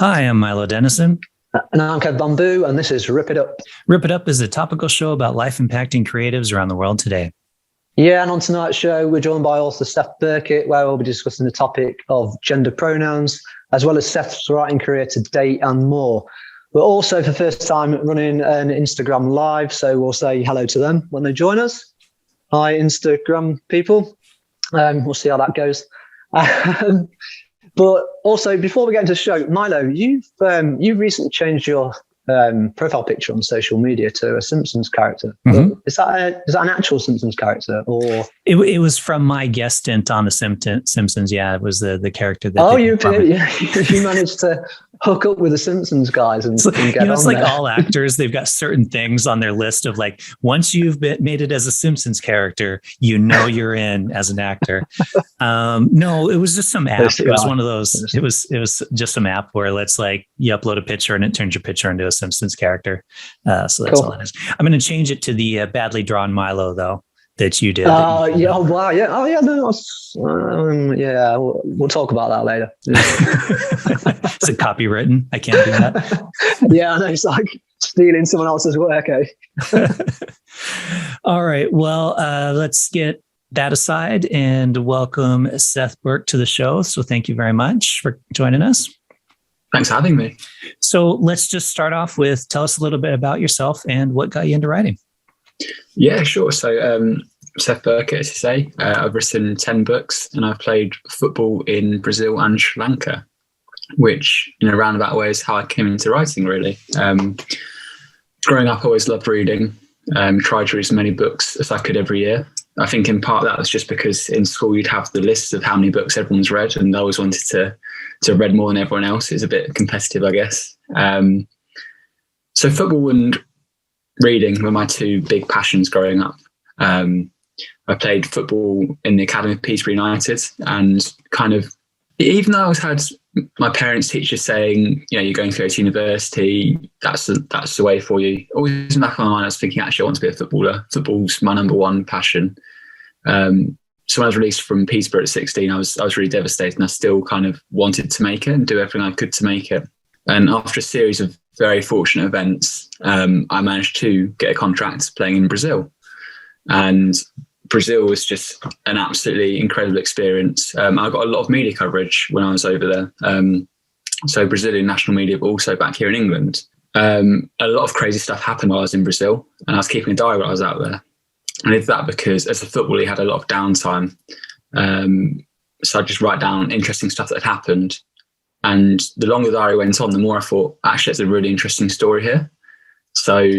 Hi, I'm Milo Denison. And I'm Kev Bamboo, and this is Rip It Up. Rip It Up is a topical show about life impacting creatives around the world today. Yeah, and on tonight's show, we're joined by author Seth Burkett, where we'll be discussing the topic of gender pronouns, as well as Seth's writing career to date and more. We're also, for the first time, running an Instagram Live, so we'll say hello to them when they join us. Hi, Instagram people. We'll see how that goes. But also, before we get into the show, Milo, you've recently changed your profile picture on social media to a Simpsons character. Mm-hmm. Is that an actual Simpsons character, or it was from my guest stint on the Simpsons? Yeah, it was the character that. Oh, you managed to hook up with the Simpsons guys and get on it's like there. all actors; they've got certain things on their list of like, once you've made it as a Simpsons character, you're in as an actor. No, it was just some app. It was one of those. It was just some app where let's like you upload a picture and it turns your picture into a Simpsons character. So that's all it is. I'm going to change it to the badly drawn Milo though that you did. Yeah. Oh wow. Yeah. Oh yeah. No. Yeah. We'll talk about that later. Is it copywritten? I can't do that. Yeah. I know. It's like stealing someone else's work. Eh? All right. Well, let's get that aside and welcome Seth Burke to the show. So thank you very much for joining us. Thanks for having me. So let's just start off with tell us a little bit about yourself and what got you into writing. Yeah, sure. So Seth Burkett, as you say, I've written 10 books and I've played football in Brazil and Sri Lanka, which in a roundabout way is how I came into writing, really. Growing up, I always loved reading, tried to read as many books as I could every year. I think in part that was just because in school you'd have the list of how many books everyone's read, and I always wanted to read more than everyone else. It's a bit competitive, I guess. So football and reading were my two big passions growing up. I played football in the academy of Peterborough United, and kind of, even though I had my parents, teachers saying, you're going to go to university, that's the way for you. Always in the back of my mind, I was thinking, actually, I want to be a footballer. Football's my number one passion. So when I was released from Peterborough at 16, I was really devastated, and I still kind of wanted to make it and do everything I could to make it. And after a series of very fortunate events, I managed to get a contract playing in Brazil. And Brazil was just an absolutely incredible experience. I got a lot of media coverage when I was over there. So Brazilian national media, but also back here in England. A lot of crazy stuff happened while I was in Brazil, and I was keeping a diary while I was out there. I did that because as a footballer, he had a lot of downtime. So I'd just write down interesting stuff that had happened. And the longer the diary went on, the more I thought, actually, it's a really interesting story here. So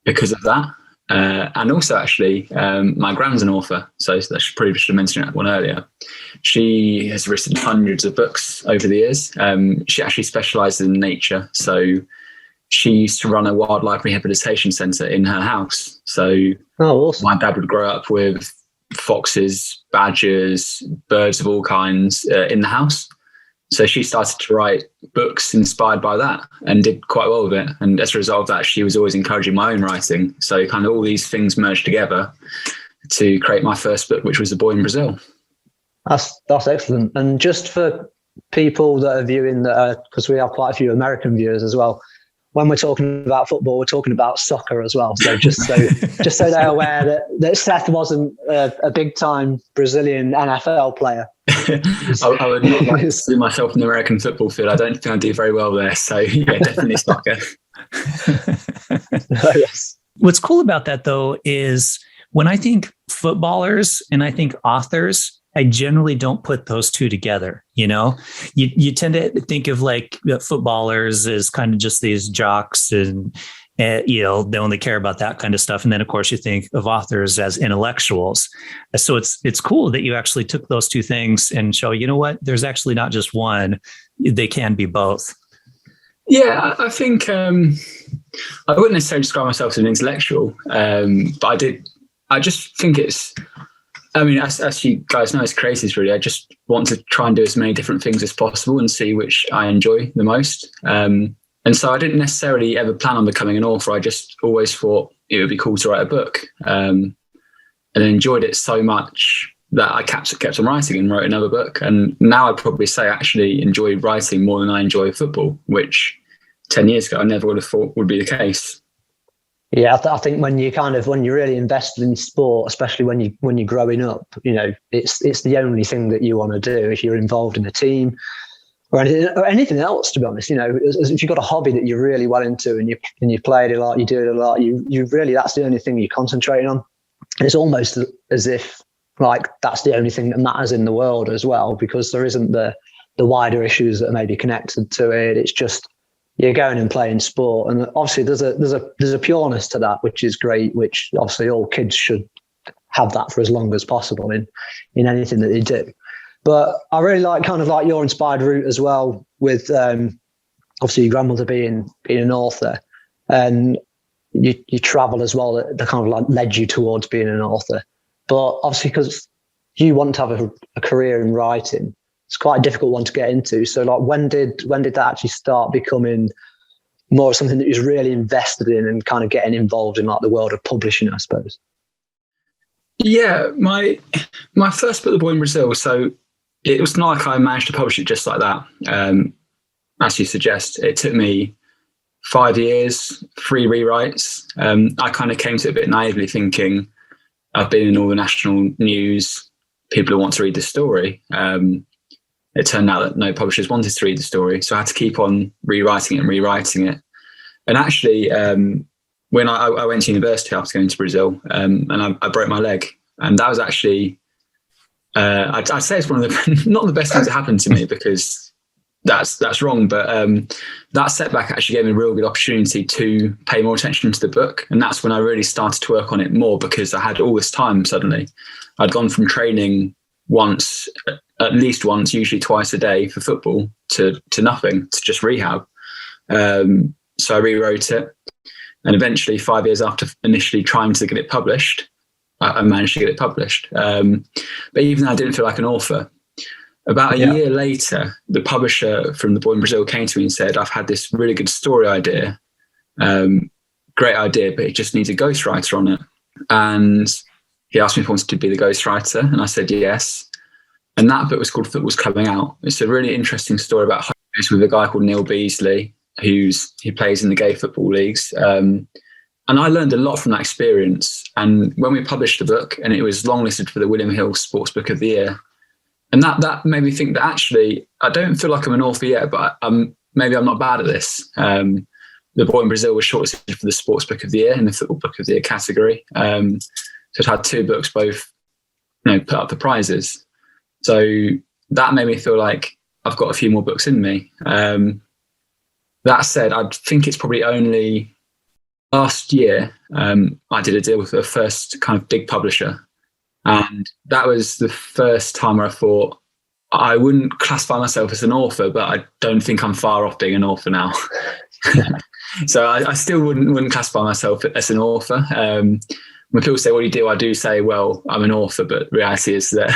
because of that, and also actually, my gran's an author. So I should probably should have mentioned that one earlier. She has written hundreds of books over the years. She actually specializes in nature. So she used to run a wildlife rehabilitation center in her house. So awesome. My dad would grow up with foxes, badgers, birds of all kinds in the house. So she started to write books inspired by that and did quite well with it. And as a result of that, she was always encouraging my own writing. So kind of all these things merged together to create my first book, which was A Boy in Brazil. That's excellent. And just for people that are viewing, because we have quite a few American viewers as well, when we're talking about football, we're talking about soccer as well. So just so they're aware that Seth wasn't a big time Brazilian NFL player. I would not like to see myself in the American football field. I don't think I do very well there. So yeah, definitely soccer. Yes. What's cool about that though is when I think footballers and I think authors, I generally don't put those two together. You tend to think of like footballers as kind of just these jocks and they only care about that kind of stuff. And then of course you think of authors as intellectuals. So it's cool that you actually took those two things and show, there's actually not just one, they can be both. Yeah, I think I wouldn't necessarily describe myself as an intellectual, but I just think it's, as you guys know, as creators, really, I just want to try and do as many different things as possible and see which I enjoy the most. And so I didn't necessarily ever plan on becoming an author. I just always thought it would be cool to write a book, and enjoyed it so much that I kept on writing and wrote another book. And now I'd probably say I actually enjoy writing more than I enjoy football, which 10 years ago I never would have thought would be the case. Yeah, I think when you're really invested in sport, especially when you're growing up, it's the only thing that you want to do. If you're involved in a team or anything else, to be honest, if you've got a hobby that you're really well into and you play it a lot, you do it a lot, you really, that's the only thing you're concentrating on. And it's almost as if like that's the only thing that matters in the world as well, because there isn't the wider issues that are maybe connected to it. It's just you're going and playing sport, and obviously there's a pureness to that, which is great. Which obviously all kids should have that for as long as possible in anything that they do. But I really like kind of like your inspired route as well, with obviously your grandmother being an author, and you travel as well. That kind of like led you towards being an author. But obviously, because you want to have a career in writing, it's quite a difficult one to get into. So like when did that actually start becoming more of something that you was really invested in and kind of getting involved in like the world of publishing, I suppose? Yeah, my first book, The Boy in Brazil, so it was not like I managed to publish it just like that. As you suggest, it took me 5 years, 3 rewrites. I kind of came to it a bit naively thinking I've been in all the national news, people who want to read the story. It turned out that no publishers wanted to read the story, so I had to keep on rewriting it. And actually, when I went to university after going to Brazil, and I broke my leg, and that was actually, I'd say it's one of the not the best things that happened to me, because that's wrong, but that setback actually gave me a real good opportunity to pay more attention to the book, and that's when I really started to work on it more, because I had all this time suddenly. I'd gone from training at least once, usually twice a day for football, to nothing, to just rehab. So I rewrote it, and eventually 5 years after initially trying to get it published, I managed to get it published. But even though I didn't feel like an author, about a year later, the publisher from The Boy in Brazil came to me and said, I've had this really good story idea, great idea, but it just needs a ghostwriter on it. And he asked me if I wanted to be the ghostwriter, and I said yes. And that book was called Football's Coming Out. It's a really interesting story about hope. It's with a guy called Neil Beasley, he plays in the gay football leagues. And I learned a lot from that experience. And when we published the book, and it was longlisted for the William Hill Sports Book of the Year, and that made me think that actually I don't feel like I'm an author yet, but maybe I'm not bad at this. The Boy in Brazil was shortlisted for the Sports Book of the Year in the Football Book of the Year category. So it had 2 books both, put up for prizes. So that made me feel like I've got a few more books in me. That said, I think it's probably only last year I did a deal with the first kind of big publisher. And that was the first time where I thought, I wouldn't classify myself as an author, but I don't think I'm far off being an author now. So I still wouldn't classify myself as an author. When people say, what do you do? I do say, well, I'm an author, but the reality is that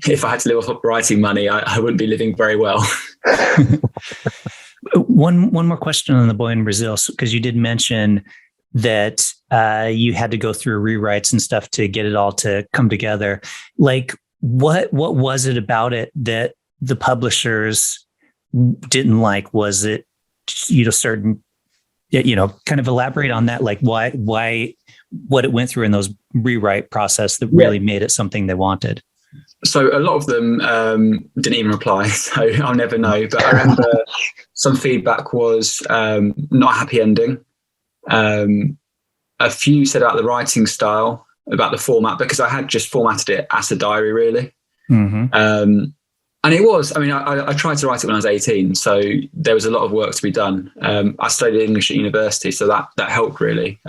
if I had to live off writing money, I wouldn't be living very well. One more question on The Boy in Brazil, because you did mention that you had to go through rewrites and stuff to get it all to come together. Like, what was it about it that the publishers didn't like? Was it, certain, kind of elaborate on that? Like why what it went through in those rewrite process that really made it something they wanted? So a lot of them didn't even reply, so I'll never know. But I remember some feedback was not a happy ending. A few said about the writing style, about the format, because I had just formatted it as a diary, really. Mm-hmm. And it was, I tried to write it when I was 18, so there was a lot of work to be done. I studied English at university, so that helped, really.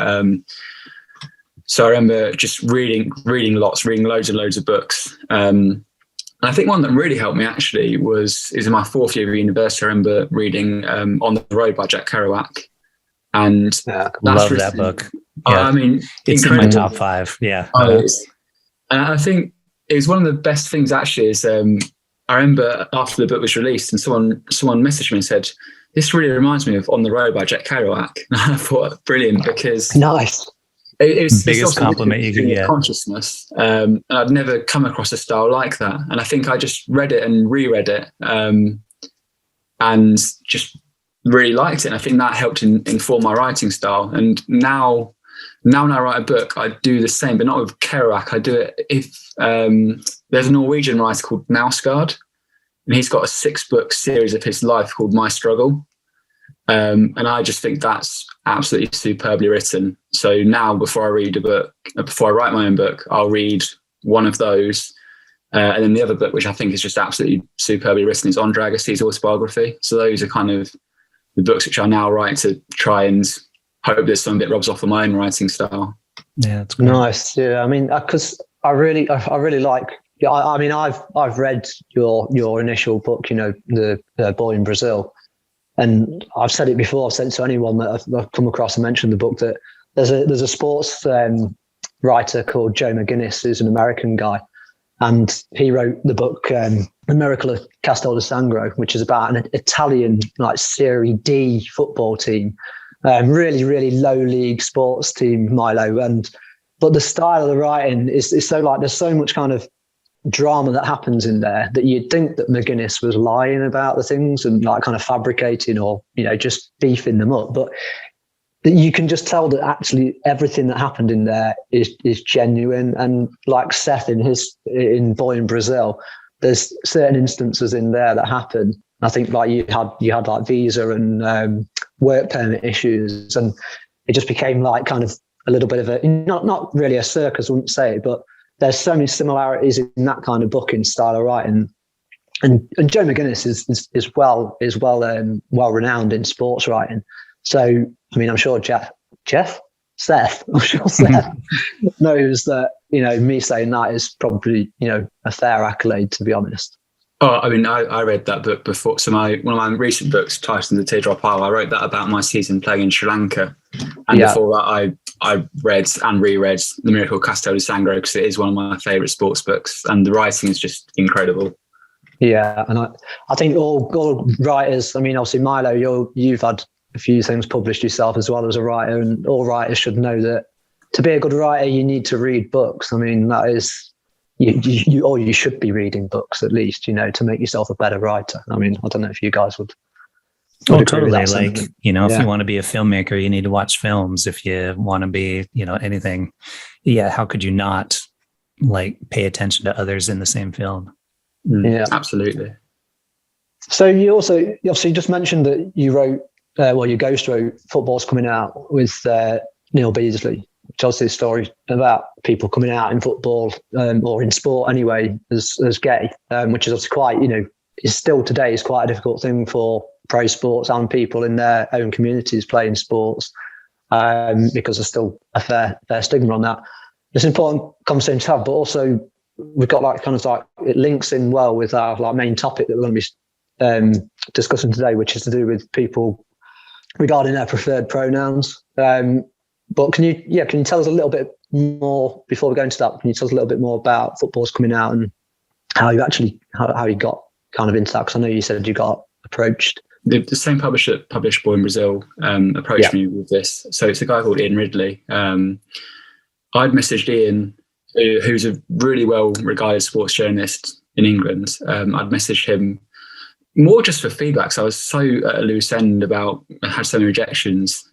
So I remember just reading loads and loads of books. And I think one that really helped me actually is in my 4th year of university. I remember reading On the Road by Jack Kerouac. And love that book. Yeah. It's in my top 5. Yeah. And I think it was one of the best things actually is I remember after the book was released and someone messaged me and said, this really reminds me of On the Road by Jack Kerouac. And I thought, brilliant, because nice. It's Biggest also compliment you could get. consciousness. And I'd never come across a style like that. And I think I just read it and reread it, and just really liked it. And I think that helped inform my writing style. And now when I write a book, I do the same, but not with Kerouac. I do it if there's a Norwegian writer called Nausgaard, and he's got a 6-book series of his life called My Struggle. And I just think that's absolutely superbly written. So now, before I read a book, before I write my own book, I'll read one of those. And then the other book, which I think is just absolutely superbly written, is Andre Agassi's autobiography. So those are kind of the books which I now write to try and hope there's some bit rubs off of my own writing style. Yeah, that's great. Nice. Yeah, I mean, because I really like. Yeah, I mean, I've read your initial book, the Boy in Brazil. And I've said it before. I've said it to anyone that I've come across and mentioned the book, that there's a sports writer called Joe McGinnis, who's an American guy, and he wrote the book The Miracle of Castel di Sangro, which is about an Italian like Serie D football team, really really low league sports team, Milo. But the style of the writing is so like there's so much kind of drama that happens in there that you'd think that McGinnis was lying about the things and like kind of fabricating or just beefing them up, but you can just tell that actually everything that happened in there is genuine. And like Seth in Boy in Brazil, there's certain instances in there that happen. I think like you had like visa and work permit issues, and it just became like kind of a little bit of a not really a circus, I wouldn't say, but there's so many similarities in that kind of book in style of writing. And Joe McGinnis is well renowned in sports writing. So I mean, I'm sure Seth knows that me saying that is probably a fair accolade, to be honest. Oh, I mean, I read that book before. So one of my recent books, titled The Teardrop Isle, I wrote that about my season playing in Sri Lanka. And before that, I read and reread The Miracle of Castel di Sangro, because it is one of my favourite sports books, and the writing is just incredible. Yeah, and I think all writers, I mean, obviously, Milo, you've had a few things published yourself as well as a writer, and all writers should know that to be a good writer, you need to read books. I mean, that is... You should be reading books at least, to make yourself a better writer. I mean, I don't know if you guys would totally. Like, if you want to be a filmmaker, you need to watch films. If you want to be, anything, how could you not like pay attention to others in the same film? Yeah, absolutely. So you obviously just mentioned that you wrote, you ghost wrote Football's Coming Out with Neil Beasley. Tells this story about people coming out in football or in sport anyway as gay, which is obviously quite, is still today is quite a difficult thing for pro sports and people in their own communities playing sports, because there's still a fair stigma on that. It's an important conversation to have, but also we've got like kind of like it links in well with our like main topic that we're going to be discussing today, which is to do with people regarding their preferred pronouns. But can you tell us a little bit more before we go into that? Can you tell us a little bit more about Football's Coming Out and how you got kind of into that? Because I know you said you got approached. The same publisher that published Boy in Brazil approached me with this. So it's a guy called Ian Ridley. I'd messaged Ian, who's a really well-regarded sports journalist in England. I'd messaged him more just for feedback. So I was so at a loose end I had so many rejections.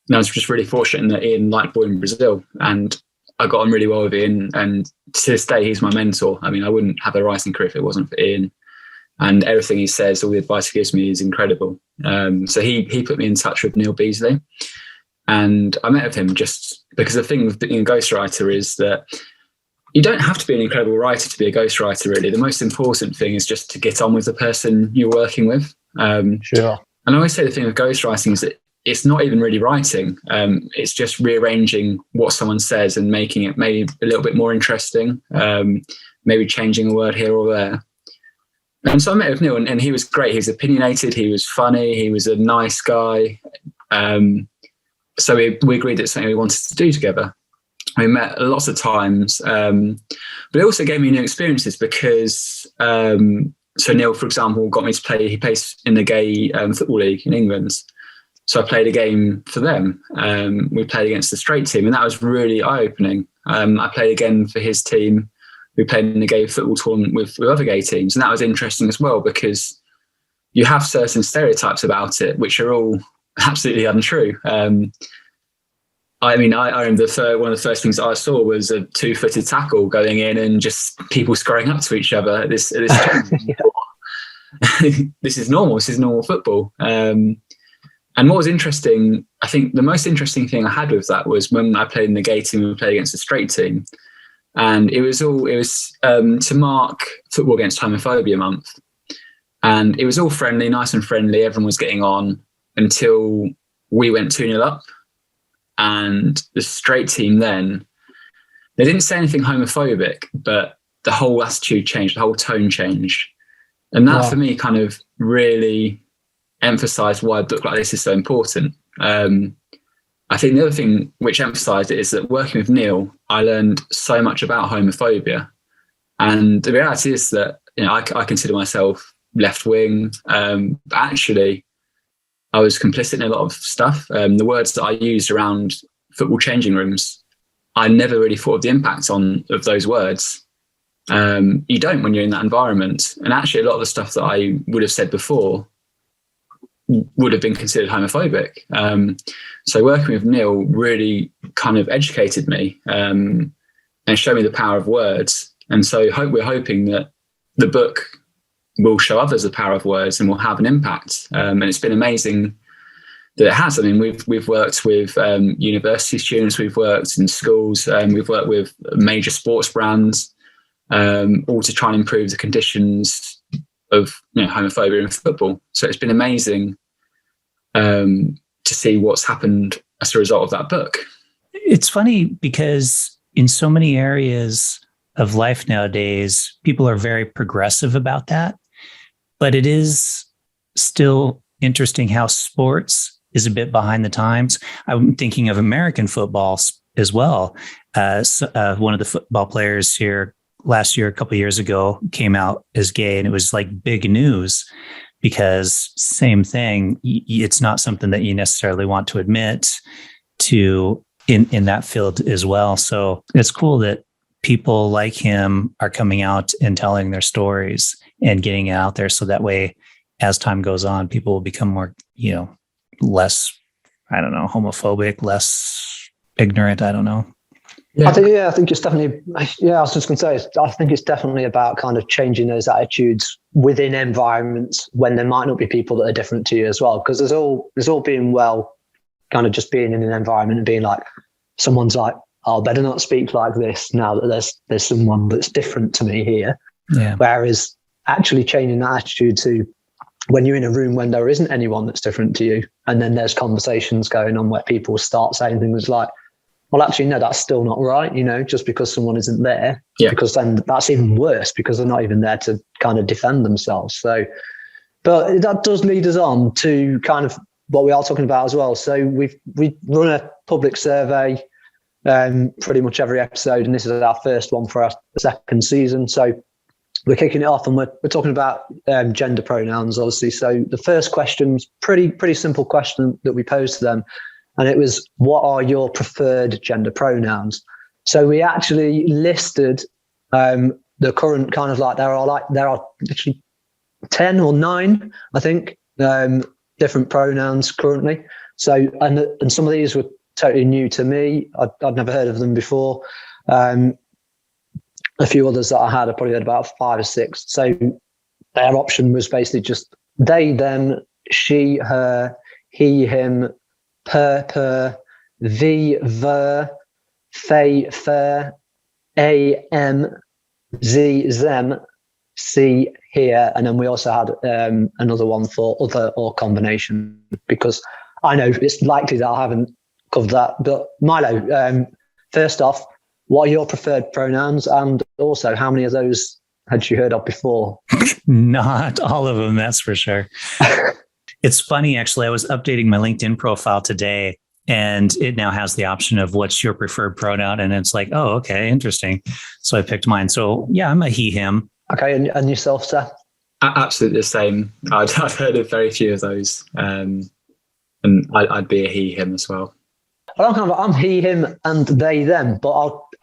And I was just really fortunate that Ian liked Boy in Brazil, and I got on really well with Ian. And to this day, he's my mentor. I mean, I wouldn't have a writing career if it wasn't for Ian. And everything he says, all the advice he gives me is incredible. So he put me in touch with Neil Beasley, and I met with him just because the thing with being a ghostwriter is that you don't have to be an incredible writer to be a ghostwriter, really. The most important thing is just to get on with the person you're working with. Sure. And I always say the thing with ghostwriting is that it's not even really writing. It's just rearranging what someone says and making it maybe a little bit more interesting, maybe changing a word here or there. And so I met with Neil, and he was great. He was opinionated. He was funny. He was a nice guy. So we agreed that something we wanted to do together. We met lots of times, but it also gave me new experiences because, so Neil, for example, got me to play. He plays in the gay football league in England. So I played a game for them. We played against the straight team, and that was really eye-opening. I played again for his team. We played in a gay football tournament with other gay teams, and that was interesting as well, because you have certain stereotypes about it, which are all absolutely untrue. I remember one of the first things that I saw was a 2-footed tackle going in and just people squaring up to each other at this This is normal. This is normal football. And what was interesting, I think the most interesting thing I had with that was when I played in the gay team, we played against the straight team. And it was to mark Football Against Homophobia Month. And it was all friendly, nice and friendly. Everyone was getting on until we went 2-0 up. And the straight team then, they didn't say anything homophobic, but the whole attitude changed, the whole tone changed. And that for me kind of really emphasised why a book like this is so important. I think the other thing which emphasised it is that working with Neil, I learned so much about homophobia. And the reality is that, I consider myself left-wing. Actually, I was complicit in a lot of stuff. The words that I used around football changing rooms, I never really thought of the impact of those words. You don't when you're in that environment. And actually, a lot of the stuff that I would have said before would have been considered homophobic. So working with Neil really kind of educated me and showed me the power of words. And so we're hoping that the book will show others the power of words and will have an impact. And it's been amazing that it has. I mean, we've worked with university students, we've worked in schools, we've worked with major sports brands, all to try and improve the conditions of homophobia in football. So it's been amazing to see what's happened as a result of that book. It's funny because in so many areas of life nowadays, people are very progressive about that. But it is still interesting how sports is a bit behind the times. I'm thinking of American football as well. One of the football players here last year, a couple of years ago, came out as gay, and it was like big news because same thing. It's not something that you necessarily want to admit to in that field as well. So it's cool that people like him are coming out and telling their stories and getting it out there. So that way, as time goes on, people will become more, less, homophobic, less ignorant. I don't know. Yeah. I think it's definitely, I was just going to say, I think it's definitely about kind of changing those attitudes within environments when there might not be people that are different to you as well. Because there's all being well, kind of just being in an environment and being like, someone's like, I'll better not speak like this now that there's someone that's different to me here. Yeah. Whereas actually changing that attitude to when you're in a room when there isn't anyone that's different to you, and then there's conversations going on where people start saying things like, well, actually, no, that's still not right, just because someone isn't there. Yeah. Because then that's even worse because they're not even there to kind of defend themselves. So, but that does lead us on to kind of what we are talking about as well. So we run a public survey pretty much every episode, and this is our first one for our second season. So we're kicking it off, and we're talking about gender pronouns, obviously. So the first question's pretty simple question that we posed to them, and it was, what are your preferred gender pronouns? So we actually listed the current kind of there are literally 10 or 9, I think, different pronouns currently. So and some of these were totally new to me. I'd never heard of them before. A few others that I had, I probably had about 5 or 6. So their option was basically just they, them, she, her, he, him, per, the, they, fer, z, them, see, here. And then we also had another one for other or combination, because I know it's likely that I haven't covered that. But Milo, first off, what are your preferred pronouns? And also, how many of those had you heard of before? Not all of them, that's for sure. It's funny, actually, I was updating my LinkedIn profile today, and it now has the option of what's your preferred pronoun. And it's like, oh, okay, interesting. So I picked mine. So yeah, I'm a he, him. Okay, and yourself, Seth? Absolutely the same. I've heard of very few of those. And And I'd be a he, him as well. Well, I'm he, him, and they, them, but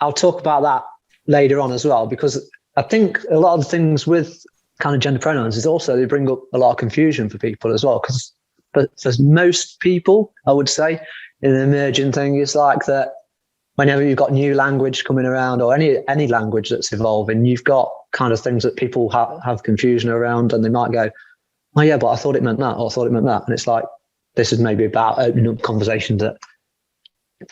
I'll talk about that later on as well, because I think a lot of the things with kind of gender pronouns is also they bring up a lot of confusion for people as well. Because for most people, I would say, in an emerging thing, it's like that whenever you've got new language coming around, or any language that's evolving, you've got kind of things that people have confusion around, and they might go, oh yeah, but I thought it meant that, or I thought it meant that. And it's like, this is maybe about opening up conversations that,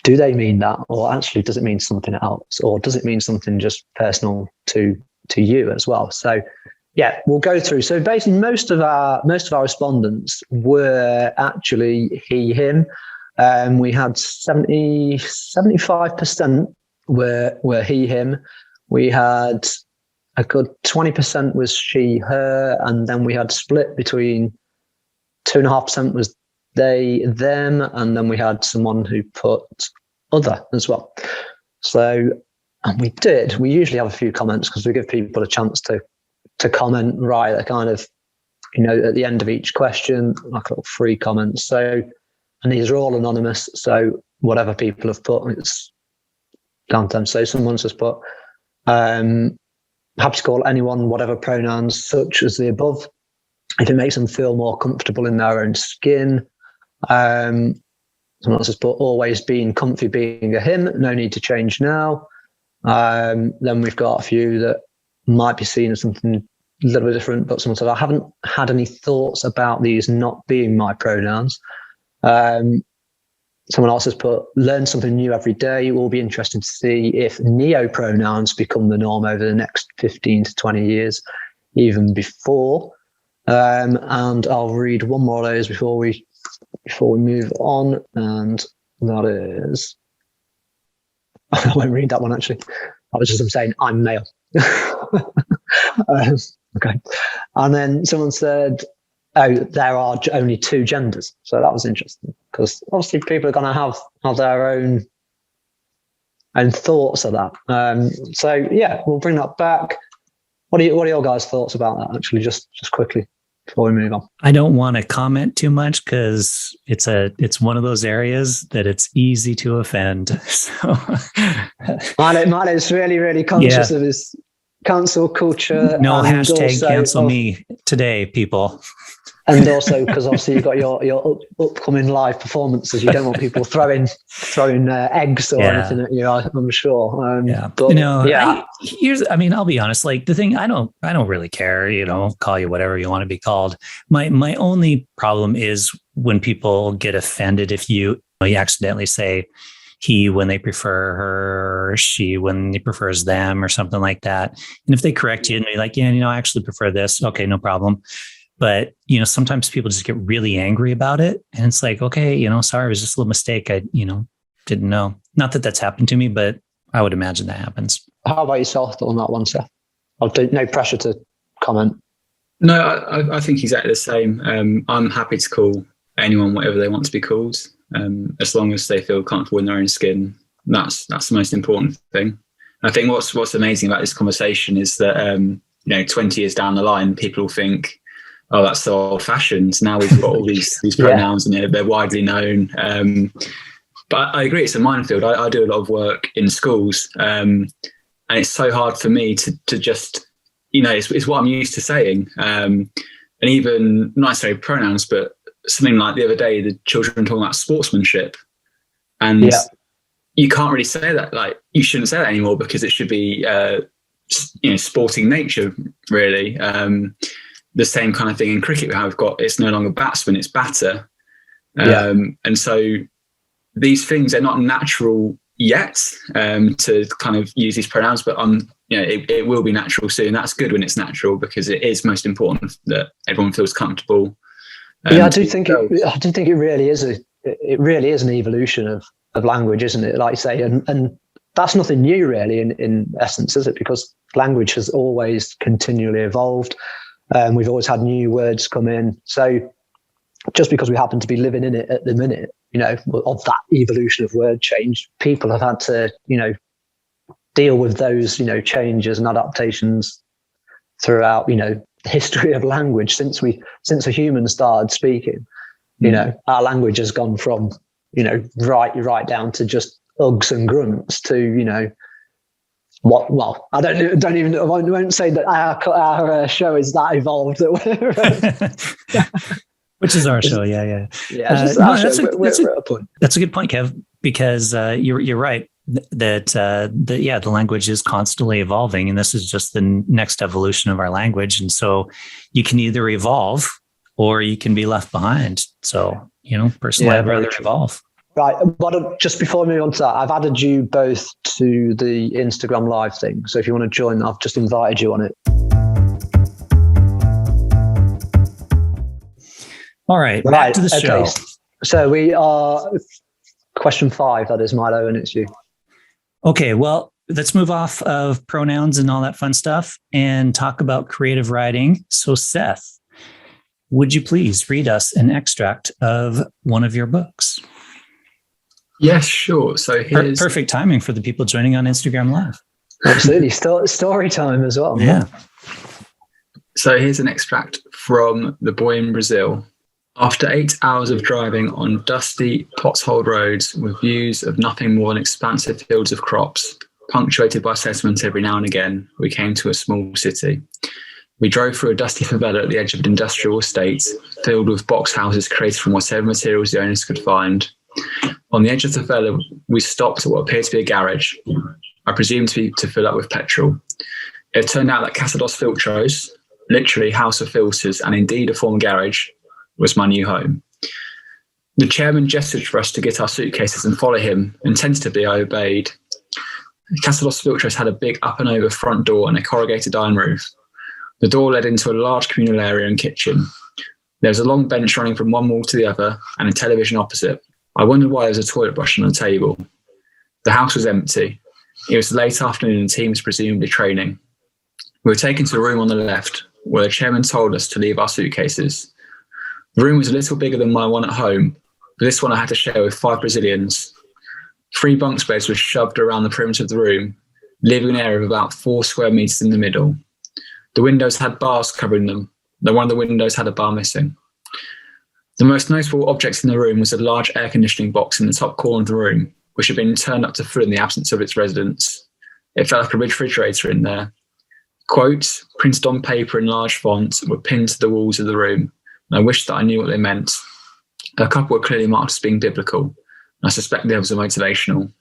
do they mean that, or actually does it mean something else, or does it mean something just personal to you as well? So yeah, we'll go through. So basically most of our respondents were actually he, him. We had 75% were he, him. We had a good 20% was she, her, and then we had split between 2.5% was they, them, and then we had someone who put other as well. So, and we usually have a few comments because we give people a chance to comment right at kind of, at the end of each question, like little free comments. So, and these are all anonymous. So whatever people have put, it's down to them. So someone's just put, happy to call anyone whatever pronouns such as the above, if it makes them feel more comfortable in their own skin. Someone else has put, always been comfy being a him, no need to change now. Then we've got a few that might be seen as something a little bit different, but someone said, I haven't had any thoughts about these not being my pronouns. Someone else has put, learn something new every day. It will be interesting to see if neo-pronouns become the norm over the next 15 to 20 years, even before. And I'll read one more of those before we move on, and that is, I won't read that one actually. I was just saying I'm male. Okay. And then someone said, oh, there are only two genders. So that was interesting, because obviously people are going to have their own thoughts of that. So yeah, we'll bring that back. What are your guys' thoughts about that? Actually, just quickly before we move on. I don't want to comment too much because it's one of those areas that it's easy to offend. So Milo's really, really conscious of his cancel culture. No hashtag cancel me today, people. And also because obviously you've got your upcoming live performances, you don't want people throwing eggs or anything at you, I'm sure. But, I'll be honest. Like the thing, I don't really care. Call you whatever you want to be called. My only problem is when people get offended if you accidentally say he when they prefer her, or she when he prefers them, or something like that. And if they correct you and you're like, I actually prefer this. Okay, no problem. But, sometimes people just get really angry about it. And it's like, okay, sorry, it was just a little mistake. I, didn't know. Not that that's happened to me, but I would imagine that happens. How about yourself on that one, Seth? No pressure to comment. No, I think exactly the same. I'm happy to call anyone whatever they want to be called, as long as they feel comfortable in their own skin. That's the most important thing. And I think what's amazing about this conversation is that, 20 years down the line, people think, oh, that's so old-fashioned. Now we've got all these pronouns and they're widely known. But I agree, it's a minefield. I do a lot of work in schools, and it's so hard for me to just, it's what I'm used to saying. And even not necessarily pronouns, but something like the other day, the children talking about sportsmanship. And you can't really say that. Like, you shouldn't say that anymore because it should be, sporting nature, really. The same kind of thing in cricket, how we've got, it's no longer batsman, it's batter. And so these things are not natural yet, to kind of use these pronouns, but it will be natural soon. That's good when it's natural, because it is most important that everyone feels comfortable. I do think it really is an evolution of language, isn't it? Like you say, and that's nothing new really in essence, is it? Because language has always continually evolved. We've always had new words come in. So just because we happen to be living in it at the minute, of that evolution of word change, people have had to, deal with those, changes and adaptations throughout, the history of language since a human started speaking. our language has gone from, right down to just ugs and grunts to, I won't say that our show is that evolved. Which is our show, yeah. Yeah, that's a good point, Kev, because you're right that the language is constantly evolving, and this is just the next evolution of our language, and so you can either evolve or you can be left behind. So, personally, I'd rather evolve. Right, but just before we move on to that, I've added you both to the Instagram live thing. So if you want to join, I've just invited you on it. All right, back to the show. So we are question 5. That is Milo, and it's you. Okay, well, let's move off of pronouns and all that fun stuff and talk about creative writing. So, Seth, would you please read us an extract of one of your books? Yes, sure. So here's perfect timing for the people joining on Instagram Live. Absolutely. Story time as well. Yeah. So here's an extract from The Boy in Brazil. After 8 hours of driving on dusty, potholed roads with views of nothing more than expansive fields of crops, punctuated by settlement every now and again, we came to a small city. We drove through a dusty favela at the edge of an industrial estate filled with box houses created from whatever materials the owners could find. On the edge of the favela, we stopped at what appeared to be a garage, I presumed to fill up with petrol. It turned out that Casa dos Filtros, literally house of filters and indeed a former garage, was my new home. The chairman gestured for us to get our suitcases and follow him, and tentatively I obeyed. Casa dos Filtros had a big up and over front door and a corrugated iron roof. The door led into a large communal area and kitchen. There was a long bench running from one wall to the other and a television opposite. I wondered why there was a toilet brush on the table. The house was empty. It was late afternoon and the team was presumably training. We were taken to a room on the left, where the chairman told us to leave our suitcases. The room was a little bigger than my one at home, but this one I had to share with 5 Brazilians. 3 bunk beds were shoved around the perimeter of the room, leaving an area of about 4 square meters in the middle. The windows had bars covering them, though one of the windows had a bar missing. The most notable object in the room was a large air conditioning box in the top corner of the room, which had been turned up to full in the absence of its residents. It felt like a refrigerator in there. Quotes, printed on paper in large font, were pinned to the walls of the room, and I wished that I knew what they meant. A couple were clearly marked as being biblical, and I suspect the others were motivational.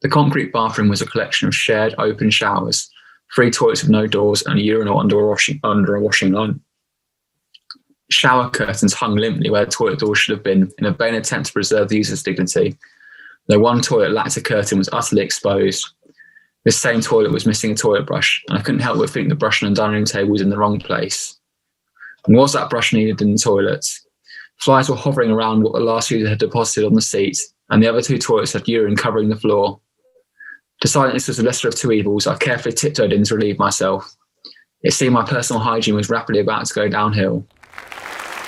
The concrete bathroom was a collection of shared open showers, 3 toilets with no doors, and a urinal under a washing line. Shower curtains hung limply where the toilet door should have been, in a vain attempt to preserve the user's dignity. Though one toilet lacked a curtain, was utterly exposed. This same toilet was missing a toilet brush, and I couldn't help but think the brush on the dining room table was in the wrong place. And was that brush needed in the toilet? Flies were hovering around what the last user had deposited on the seat, and the other 2 toilets had urine covering the floor. Deciding this was the lesser of 2 evils, I carefully tiptoed in to relieve myself. It seemed my personal hygiene was rapidly about to go downhill.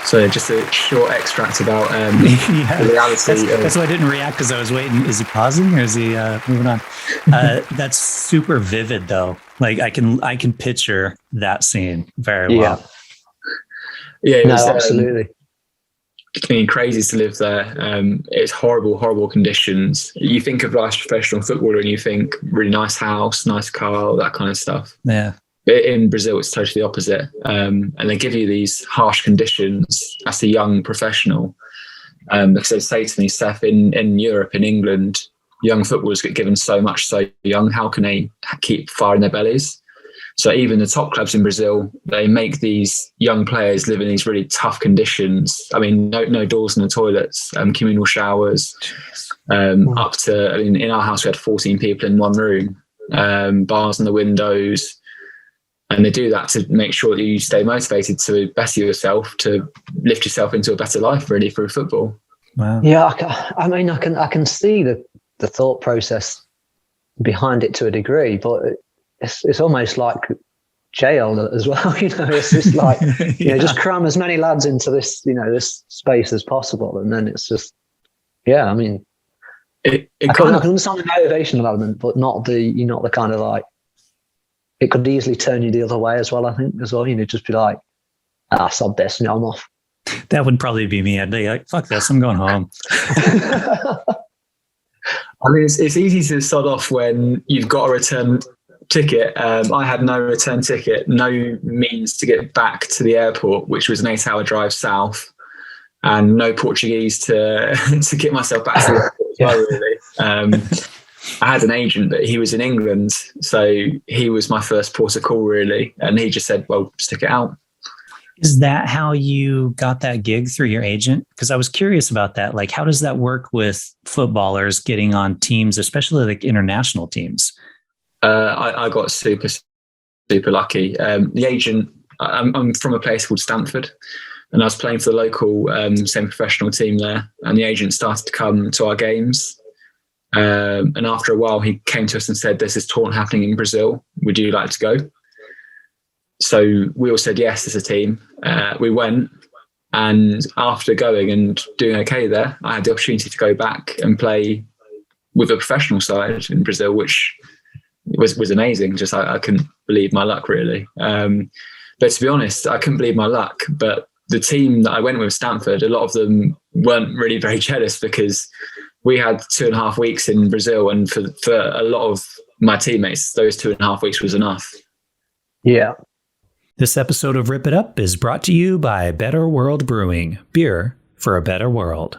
So just a short extract about the reality. That's why I didn't react, because I was waiting. Is he pausing or is he moving on? That's super vivid, though. Like I can picture that scene very well. Yeah, it was, absolutely. I mean, crazy to live there. It's horrible conditions. You think of life as a professional footballer and you think really nice house, nice car, that kind of stuff. Yeah. In Brazil, it's totally the opposite. And they give you these harsh conditions as a young professional. Because they say to me, Seth, in Europe, in England, young footballers get given so much so young. How can they keep fire in their bellies? So even the top clubs in Brazil, they make these young players live in these really tough conditions. I mean, no doors in the toilets, communal showers, up to, I mean, in our house, we had 14 people in one room, bars in the windows. And they do that to make sure that you stay motivated to better yourself, to lift yourself into a better life, really, through football. Wow. Yeah, I can see the thought process behind it to a degree, but it's almost like jail as well. It's just like just cram as many lads into this this space as possible, and then it's just I mean, I can understand the motivational element, but not the kind of like. It could easily turn you the other way as well, I think, as well. Just be like, sod this, I'm off. That would probably be me. I'd be like, fuck this, I'm going home. I mean, it's easy to sod off when you've got a return ticket. I had no return ticket, no means to get back to the airport, which was an 8-hour drive south, and no Portuguese to to get myself back to the airport as well, really. I had an agent, but he was in England, so he was my first port of call, really, and he just said, well, stick it out. Is that how you got that gig, through your agent? Because I was curious about that. Like, how does that work with footballers getting on teams, especially like international teams? I got super lucky. The agent, I'm from a place called Stamford, and I was playing for the local semi-professional team there, and the agent started to come to our games. And after a while, he came to us and said, there's this tournament happening in Brazil. Would you like to go? So we all said yes as a team. We went, and after going and doing okay there, I had the opportunity to go back and play with a professional side in Brazil, which was amazing. Just I couldn't believe my luck, really. But to be honest, I couldn't believe my luck. But the team that I went with, Stanford, a lot of them weren't really very jealous, because we had 2.5 weeks in Brazil, and for a lot of my teammates, those 2.5 weeks was enough. Yeah. This episode of Rip It Up is brought to you by Better World Brewing, beer for a better world.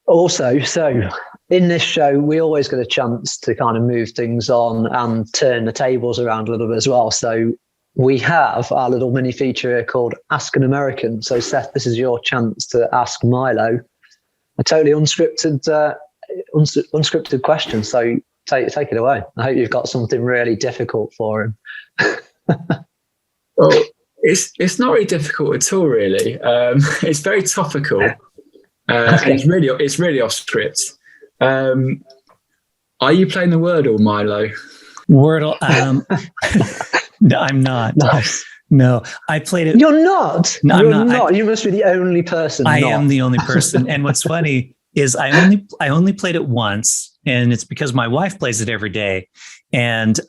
Also, so in this show, we always get a chance to kind of move things on and turn the tables around a little bit as well. So we have our little mini feature here called Ask an American. So Seth, this is your chance to ask Milo a totally unscripted question. So take it away. I hope you've got something really difficult for him. Well, it's not really difficult at all, really. It's very topical. And it's really off script. Are you playing the Wordle, Milo? Wordle? No, I'm not. Nice. No, I played it. You're not? No, You're I'm not. not. You must be the only person. I am the only person. And what's funny is I only played it once, and it's because my wife plays it every day. And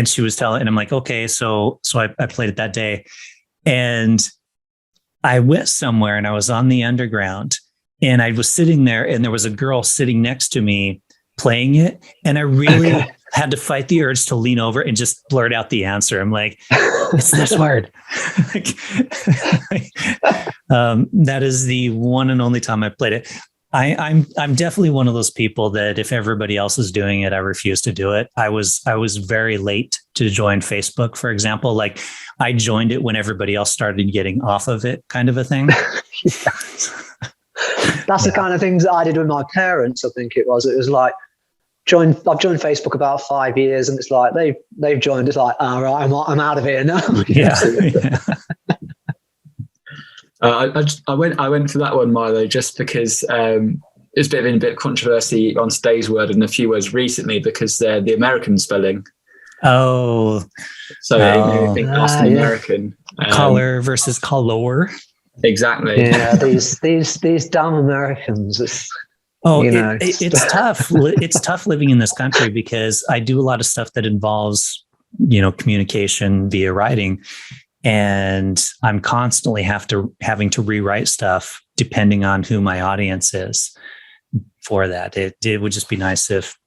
she was telling, and I'm like, okay, so I played it that day, and I went somewhere, and I was on the underground, and I was sitting there, and there was a girl sitting next to me playing it, and I really had to fight the urge to lean over and just blurt out the answer. I'm like, it's this word. That is the one and only time I played it. I'm definitely one of those people that if everybody else is doing it, I refuse to do it. I was very late to join Facebook, for example. Like, I joined it when everybody else started getting off of it, kind of a thing. That's the kind of things that I did with my parents. I think it was like, I've joined Facebook about 5 years, and it's like they've joined. It's like, all right, I'm out of here now. Yeah. I went for that one, Milo, just because there's been a bit of controversy on today's word and a few words recently, because they're the American spelling. Oh, so ask an American. Color versus color. Exactly. Yeah, these damn Americans. It's tough. It's tough living in this country, because I do a lot of stuff that involves, communication via writing. And I'm constantly having to rewrite stuff depending on who my audience is for that. It would just be nice if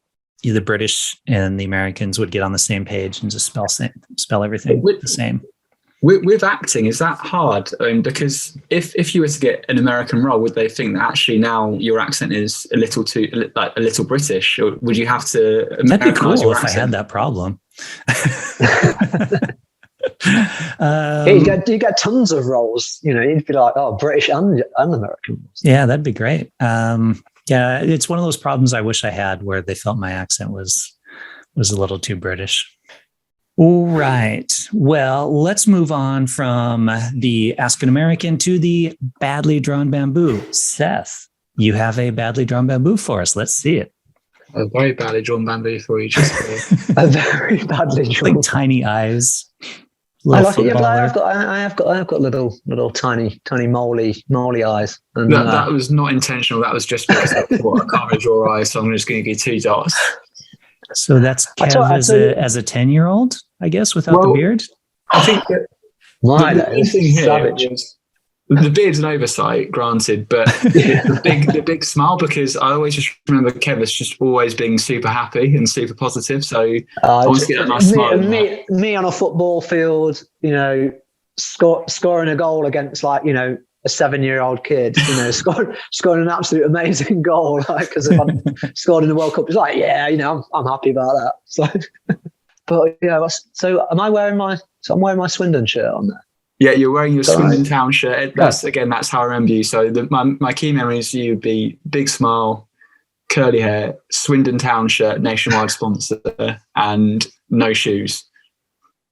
the British and the Americans would get on the same page and just spell everything the same. With acting, is that hard? Because if you were to get an American role, would they think that actually now your accent is a little British, or would you have to? That'd be cool if I had that problem. You get tons of roles. You'd be like, oh, British and American roles. Yeah, that'd be great. Yeah, it's one of those problems I wish I had, where they felt my accent was a little too British. All right. Well, let's move on from the Ask an American to the badly drawn bamboo. Seth, you have a badly drawn bamboo for us. Let's see it. A very badly drawn bamboo for you. A very badly drawn. Like tiny eyes. I like it. Yeah, but I have got little tiny moly eyes. And, that was not intentional. That was just because I thought I can't really draw eyes, so I'm just going to get 2 dots. So that's Kev as a 10-year-old, I guess, without the beard. I think that the thing here was The beard's an oversight, granted, but the big smile, because I always just remember Kev as just always being super happy and super positive. So I want to get a nice smile. Me on a football field, scoring a goal against like, a 7-year-old kid, scoring an absolute amazing goal, like, because if I'm scored in the World Cup, it's like, I'm happy about that. So, but yeah, so I'm wearing my Swindon shirt on there. Yeah, you're wearing your Swindon Town shirt. That's how I remember you. So my key memories of you would be big smile, curly hair, Swindon Town shirt, nationwide sponsor, and no shoes.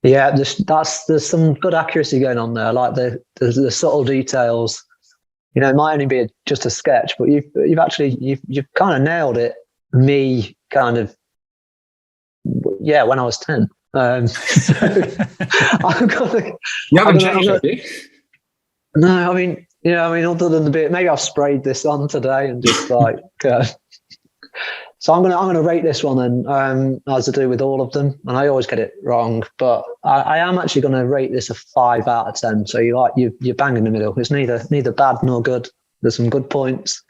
Yeah, there's some good accuracy going on there. Like the subtle details. It might only be just a sketch, but you've kind of nailed it. Me kind of, when I was 10. So I'm gonna, you haven't changed, have you? No, other than the bit, maybe I've sprayed this on today and just like. So I'm gonna rate this one then, as I do with all of them, and I always get it wrong, but I am actually gonna rate this a 5 out of 10. So you're bang in the middle. It's neither bad nor good. There's some good points,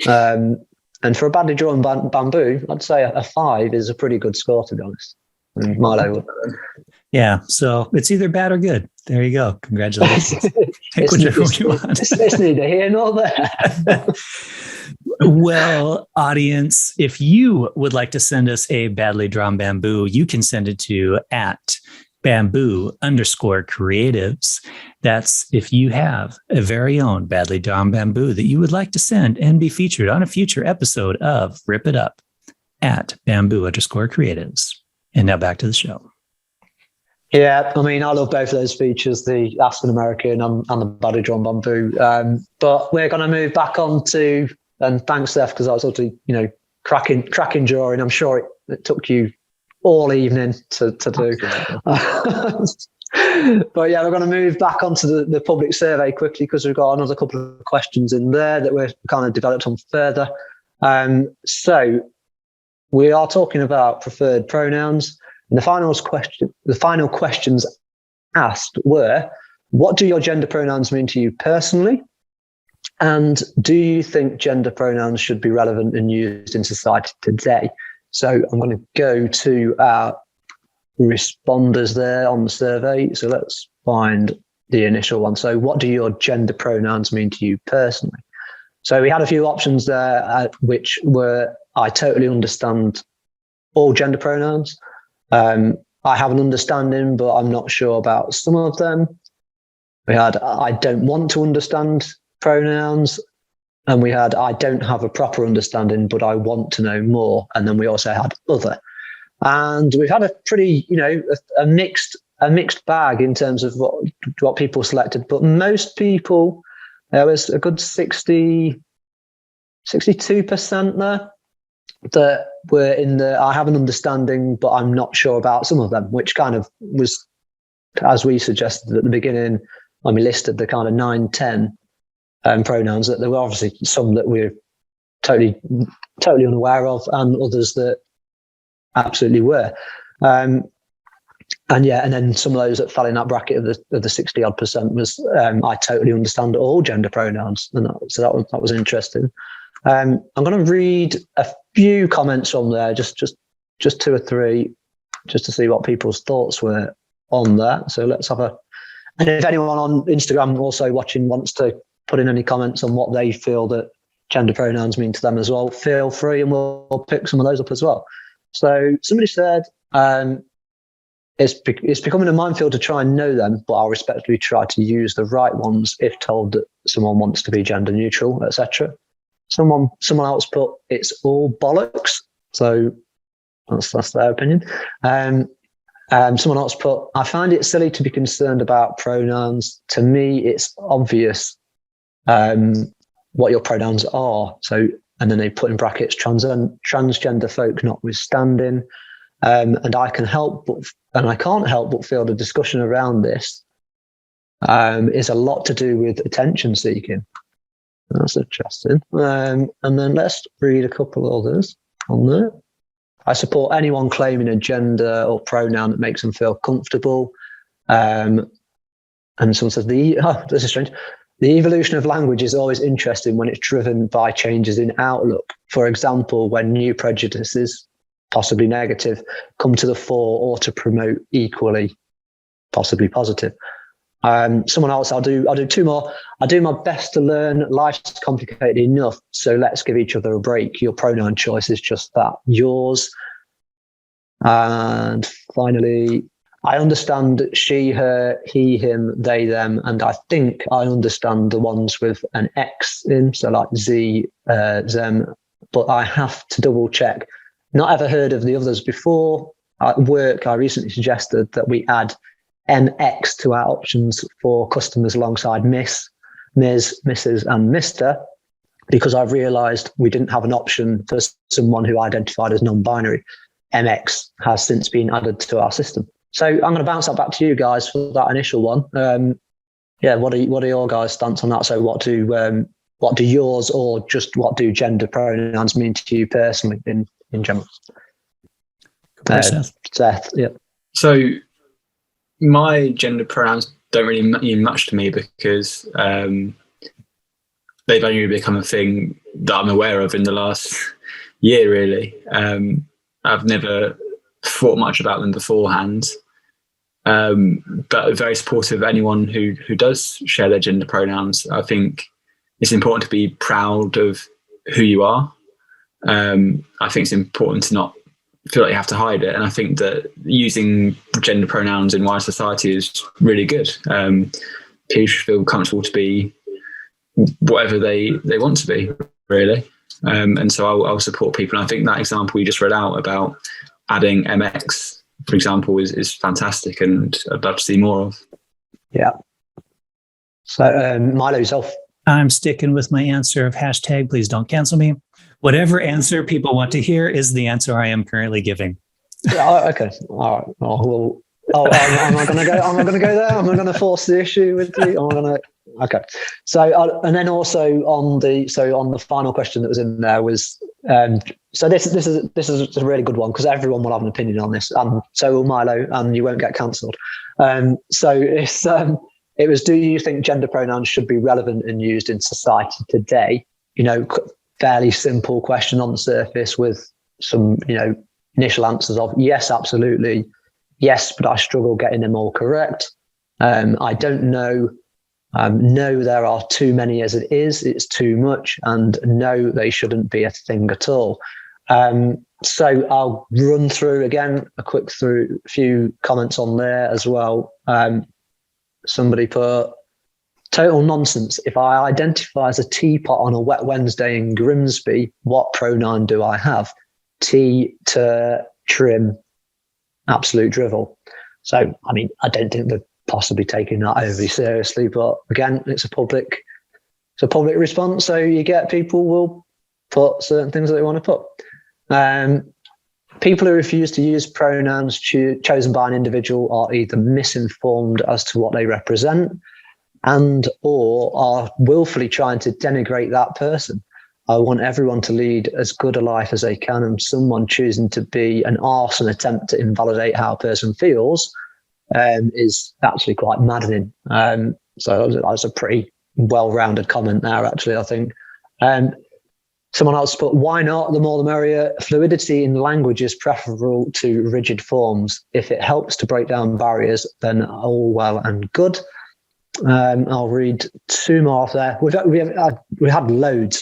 and for a badly drawn bamboo, I'd say a 5 is a pretty good score, to be honest. And Milo. Yeah, so it's either bad or good. There you go. Congratulations. Take whichever one you want. It's neither here nor there. Well, audience, if you would like to send us a badly drawn bamboo, you can send it to @bamboo_creatives. That's if you have a very own badly drawn bamboo that you would like to send and be featured on a future episode of Rip It Up @bamboo_creatives. And now back to the show. Yeah, I love both of those features, the Aspen American and the badly drawn bamboo. But we're going to move back on to, and thanks, Seth, because that was obviously, cracking drawing. I'm sure it took you all evening to do. But yeah, we're going to move back onto the public survey quickly, because we've got another couple of questions in there that we're kind of developed on further. So we are talking about preferred pronouns. And the final questions asked were, what do your gender pronouns mean to you personally? And do you think gender pronouns should be relevant and used in society today? So I'm going to go to our responders there on the survey. So let's find the initial one. So what do your gender pronouns mean to you personally? So we had a few options there, which were, I totally understand all gender pronouns. I have an understanding, but I'm not sure about some of them. We had, I don't want to understand pronouns. And we had, I don't have a proper understanding, but I want to know more. And then we also had other. And we've had a pretty, a mixed bag in terms of what people selected. But most people, there was a good 62% there that were in the, I have an understanding, but I'm not sure about some of them, which kind of was, as we suggested at the beginning, when we listed the kind of 9, 10 pronouns, that there were obviously some that we're totally unaware of, and others that absolutely were. And then some of those that fell in that bracket of the 60-odd% was, I totally understand all gender pronouns. And so that was interesting. I'm going to read a few comments from there, just 2 or 3, just to see what people's thoughts were on that. So let's have and if anyone on Instagram also watching wants to put in any comments on what they feel that gender pronouns mean to them as well, feel free, and we'll pick some of those up as well. So somebody said, it's becoming a minefield to try and know them, but I'll respectfully try to use the right ones if told that someone wants to be gender neutral, etc. Someone else put, it's all bollocks. So that's their opinion. Someone else put, I find it silly to be concerned about pronouns. To me, it's obvious what your pronouns are. So, and then they put in brackets, transgender folk notwithstanding. And I can't help but feel the discussion around this is a lot to do with attention seeking. That's interesting. And then let's read a couple others on there. I support anyone claiming a gender or pronoun that makes them feel comfortable. And someone says, this is strange. The evolution of language is always interesting when it's driven by changes in outlook. For example, when new prejudices, possibly negative, come to the fore or to promote equally, possibly positive. Someone else, I'll do 2 more. I do my best to learn. Life's complicated enough, so let's give each other a break. Your pronoun choice is just that, yours. And finally, I understand she, her, he, him, they, them, and I think I understand the ones with an X in, so like Z, them, but I have to double check. Not ever heard of the others before. At work, I recently suggested that we add MX to our options for customers alongside Miss, Ms, Mrs, and Mr, because I've realised we didn't have an option for someone who identified as non-binary. MX has since been added to our system. So I'm going to bounce that back to you guys for that initial one. What are your guys' stance on that? So what do yours, or just what do gender pronouns mean to you personally in general? Seth, yeah. So my gender pronouns don't really mean much to me because they've only become a thing that I'm aware of in the last year, really. I've never thought much about them beforehand, but very supportive of anyone who does share their gender pronouns. I think it's important to be proud of who you are. I think it's important to not feel like you have to hide it, and I think that using gender pronouns in wider society is really good. People should feel comfortable to be whatever they want to be, really. And so I'll support people. And I think that example you just read out about adding MX, for example, is fantastic, and I'd love to see more of. Yeah. So Milo, yourself. I'm sticking with my answer of hashtag please don't cancel me. Whatever answer people want to hear is the answer I am currently giving. Yeah, okay. All right. Am I going to go? Am I going to go there? Am I going to force the issue with you? Am I going to? Okay. So, and then also on the final question that was in there was, so this is a really good one because everyone will have an opinion on this, and so will Milo, and you won't get cancelled. So it was, do you think gender pronouns should be relevant and used in society today? Fairly simple question on the surface with some, initial answers of yes, absolutely. Yes, but I struggle getting them all correct. I don't know. No, there are too many as it is. It's too much. And no, they shouldn't be a thing at all. So I'll run through again, a few comments on there as well. Somebody put, total nonsense. If I identify as a teapot on a wet Wednesday in Grimsby, what pronoun do I have? Tea, to, trim, absolute drivel. So, I don't think they're possibly taking that overly seriously, but again, it's a public response. So you get people will put certain things that they want to put. People who refuse to use pronouns chosen by an individual are either misinformed as to what they represent and or are willfully trying to denigrate that person. I want everyone to lead as good a life as they can, and someone choosing to be an arse and attempt to invalidate how a person feels is actually quite maddening. So that was a pretty well-rounded comment there, actually, I think. Someone else put, why not? The more the merrier. Fluidity in language is preferable to rigid forms. If it helps to break down barriers, then all well and good. I'll read 2 more off there. We had loads.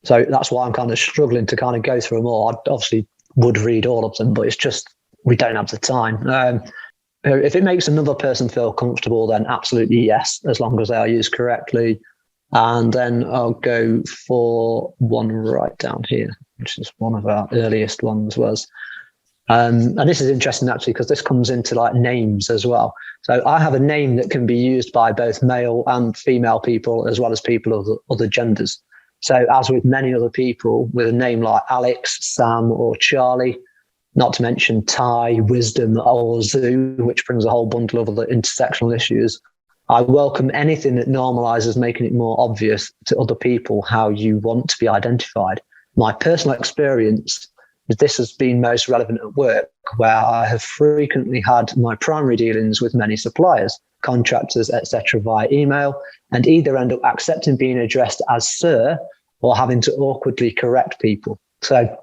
So that's why I'm kind of struggling to kind of go through them all. I obviously would read all of them, but it's just we don't have the time. If it makes another person feel comfortable, then absolutely yes, as long as they are used correctly. And then I'll go for one right down here, which is one of our earliest ones was. And this is interesting actually, because this comes into like names as well. So I have a name that can be used by both male and female people, as well as people of other genders. So as with many other people with a name like Alex, Sam, or Charlie, not to mention Ty, Wisdom, or Zoo, which brings a whole bundle of other intersectional issues, I welcome anything that normalizes making it more obvious to other people how you want to be identified. My personal experience is this has been most relevant at work, where I have frequently had my primary dealings with many suppliers, contractors, etc. via email, and either end up accepting being addressed as sir or having to awkwardly correct people. So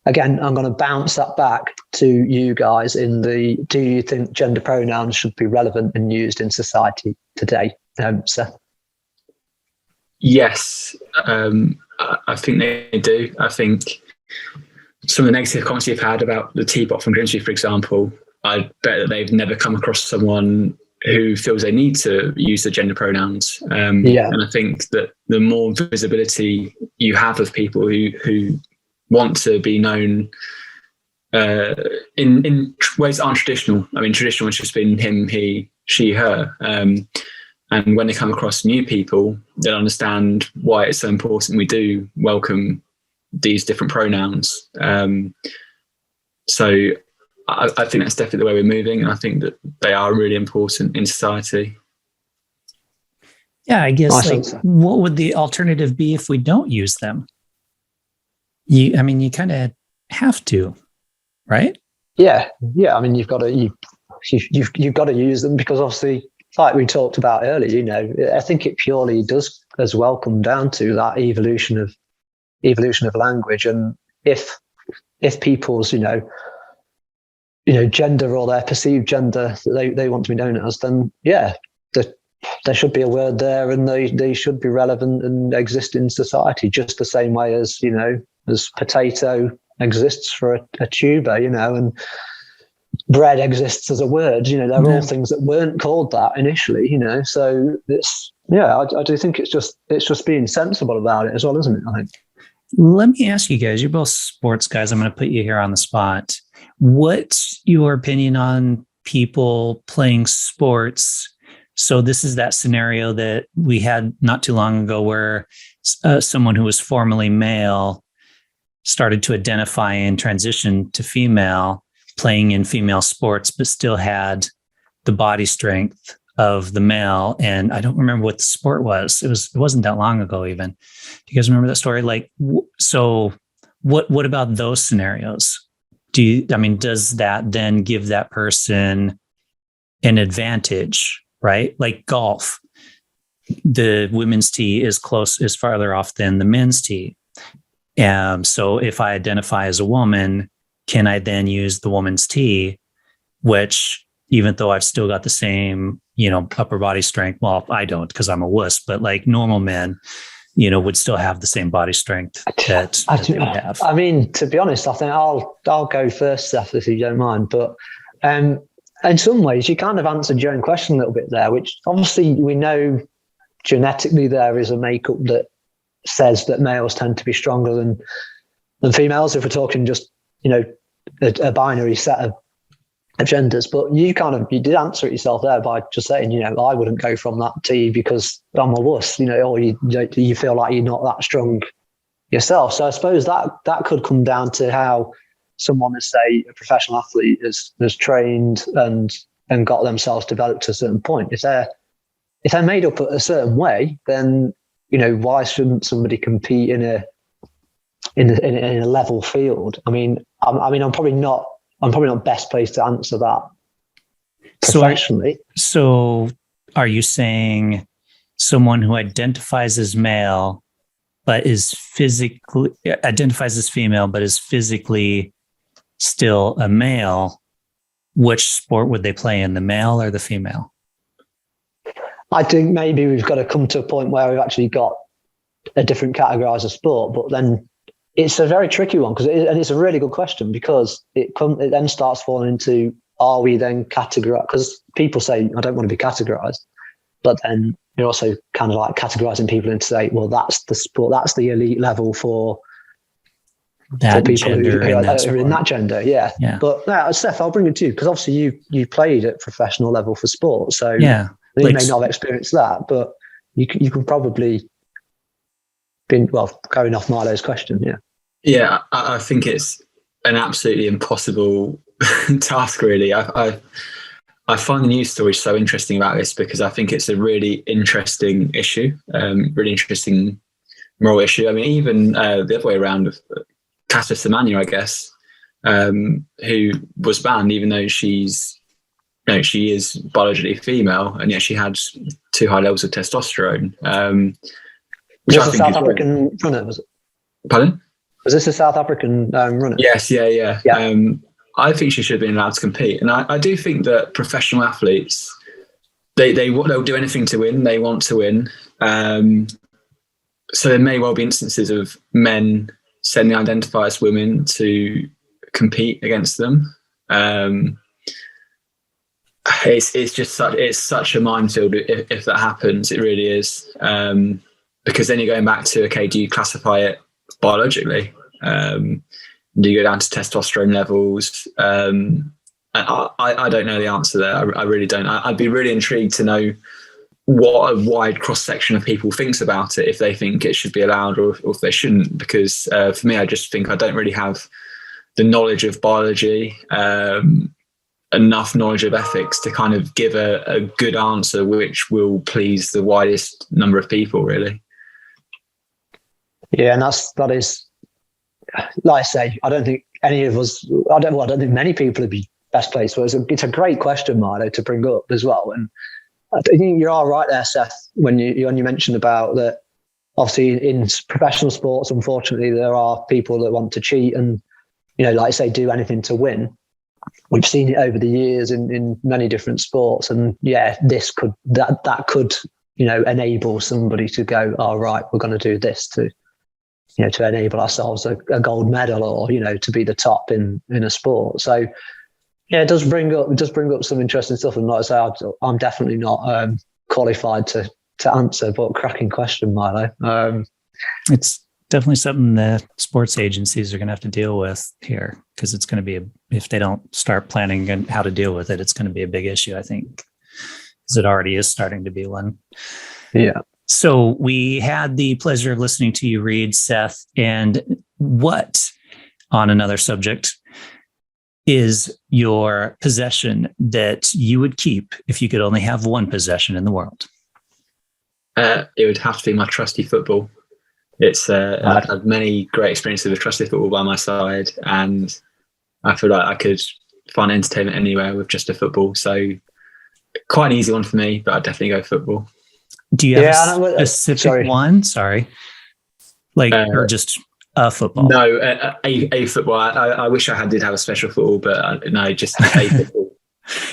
again, I'm going to bounce that back to you guys do you think gender pronouns should be relevant and used in society today? Seth? Yes, I think they do. I think some of the negative comments you've had about the teapot from Grimsby, for example, I bet that they've never come across someone who feels they need to use the gender pronouns. And I think that the more visibility you have of people who want to be known in ways that aren't traditional. I mean, traditional has just been him, he, she, her. And when they come across new people, they'll understand why it's so important we do welcome these different pronouns. So I think that's definitely the way we're moving. And I think that they are really important in society. Yeah, I guess what would the alternative be if we don't use them? You kind of have to, right? Yeah. I mean, you've got to use them because obviously, like we talked about earlier, I think it purely does come down to that evolution of language, and if people's gender or their perceived gender that they want to be known as, then there should be a word there, and they should be relevant and exist in society just the same way as as potato exists for a tuber, and bread exists as a word. They're all things that weren't called that initially. So it's I do think it's just being sensible about it as well, isn't it? I think. Let me ask you guys. You're both sports guys. I'm going to put you here on the spot. What's your opinion on people playing sports? So this is that scenario that we had not too long ago where someone who was formerly male started to identify and transition to female, playing in female sports, but still had the body strength of the male. And I don't remember what the sport was. It wasn't that long ago even. Do you guys remember that story? So what about those scenarios? Does that then give that person an advantage, right? Like golf, the women's tee is farther off than the men's tee. So if I identify as a woman, can I then use the woman's tee, which even though I've still got the same, upper body strength, well, I don't because I'm a wuss, but like normal men, would still have the same body strength that they would have. I mean, to be honest, I think I'll go first, Seth, if you don't mind. But in some ways, you kind of answered your own question a little bit there, which obviously we know genetically there is a makeup that says that males tend to be stronger than females, if we're talking just, a binary set of genders. But you did answer it yourself there by just saying, I wouldn't go from that tee because I'm a wuss, or you feel like you're not that strong yourself. So I suppose that could come down to how someone is, say, a professional athlete has trained and got themselves developed to a certain point. If they're made up a certain way, then why shouldn't somebody compete in a level field? I'm probably not best placed to answer that professionally. So are you saying someone who identifies as male but identifies as female but is physically still a male, which sport would they play in, the male or the female? I think maybe we've got to come to a point where we've actually got a different category of sport, but then it's a very tricky one and it's a really good question because it then starts falling into, are we then categorized? Because people say, I don't want to be categorized, but then you're also kind of like categorizing people into say, well, that's the sport, that's the elite level for that people gender who are in that gender. Yeah. But Seth, I'll bring it to you because obviously you played at professional level for sport. So yeah. You may not have experienced that, but you could probably going off Milo's question. Yeah, I think it's an absolutely impossible task, really. I find the news story so interesting about this because I think it's a really interesting issue, really interesting moral issue. I mean, even the other way around of Casa Semenya, I guess, who was banned, even though she's she is biologically female, and yet she had too high levels of testosterone. Was this a South African runner? Was it? Pardon? Was this a South African runner? Yes, yeah. I think she should have been allowed to compete, and I do think that professional athletes, they'll do anything to win. They want to win. So there may well be instances of men sending identify as women to compete against them. It's such a minefield if that happens. It really is, because then you're going back to, okay, do you classify it biologically? Do you go down to testosterone levels? I don't know the answer there. I really don't. I'd be really intrigued to know what a wide cross section of people thinks about it, if they think it should be allowed or if they shouldn't. Because for me, I just think I don't really have the knowledge of biology, enough knowledge of ethics to kind of give a good answer which will please the widest number of people, really. Yeah, and that is, like I say, I don't think any of us, I don't think many people would be best placed for it. It's a great question, Milo, to bring up as well. And I think you are right there, Seth, when you mentioned about that. Obviously, in professional sports, unfortunately, there are people that want to cheat and, like I say, do anything to win. We've seen it over the years in many different sports, and that could enable somebody to go, all right, we're going to do this to enable ourselves a gold medal or to be the top in a sport. So it does bring up some interesting stuff, and like I say, I'm definitely not qualified to answer, but cracking question, Milo. It's definitely something that sports agencies are going to have to deal with here, because it's going to be if they don't start planning and how to deal with it, it's going to be a big issue, I think, because it already is starting to be one. Yeah. So we had the pleasure of listening to you read, Seth, and what, on another subject, is your possession that you would keep if you could only have one possession in the world? It would have to be my trusty football. I've had many great experiences with trusty football by my side, and I feel like I could find entertainment anywhere with just a football. So quite an easy one for me, but I'd definitely go football. Do you have a specific one? Sorry. Or just a football? No, a football. I wish I did have a special football, but no, just a football.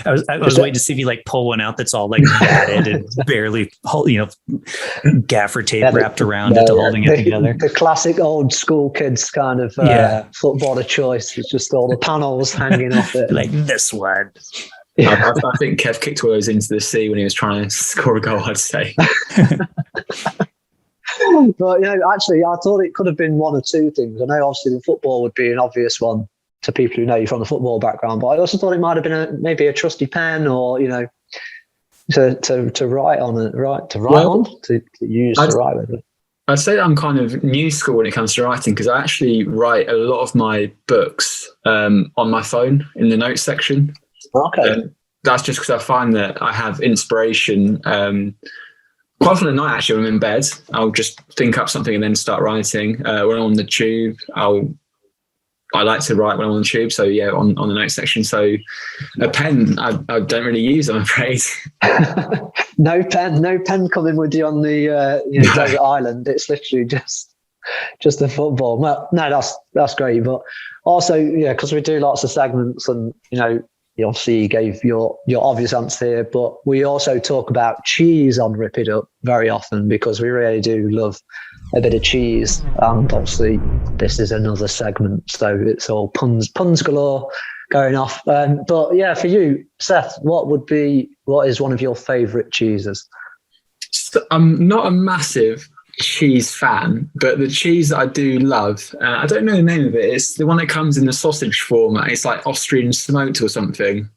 I was waiting to see if you pull one out that's all batted and barely, gaffer tape wrapped around it to holding it together. The classic old school kids kind of football of choice. It's just all the panels hanging off it. Like this one. Yeah. I think Kev kicked all those into the sea when he was trying to score a goal, I'd say. But actually, I thought it could have been one or two things. I know obviously the football would be an obvious one to people who know you from the football background, but I also thought it might have been maybe a trusty pen, or to write on it, to use to write with it. I'd say that I'm kind of new school when it comes to writing, because I actually write a lot of my books on my phone in the notes section. Okay. That's just because I find that I have inspiration quite often at night. Actually, when I'm in bed, I'll just think up something and then start writing. When I'm on the tube, I like to write when I'm on the tube. So on the notes section. So a pen, I don't really use, I'm afraid. No pen coming with you on the desert island. It's literally just the football. No, that's great. But also, because we do lots of segments, and obviously you gave your obvious answer here, but we also talk about cheese on Rip It Up very often, because we really do love a bit of cheese. And obviously this is another segment, so it's all puns galore going off. But for you, Seth, what is one of your favourite cheeses? So I'm not a massive cheese fan, but the cheese that I do love, I don't know the name of it, it's the one that comes in the sausage format. It's like Austrian smoked or something.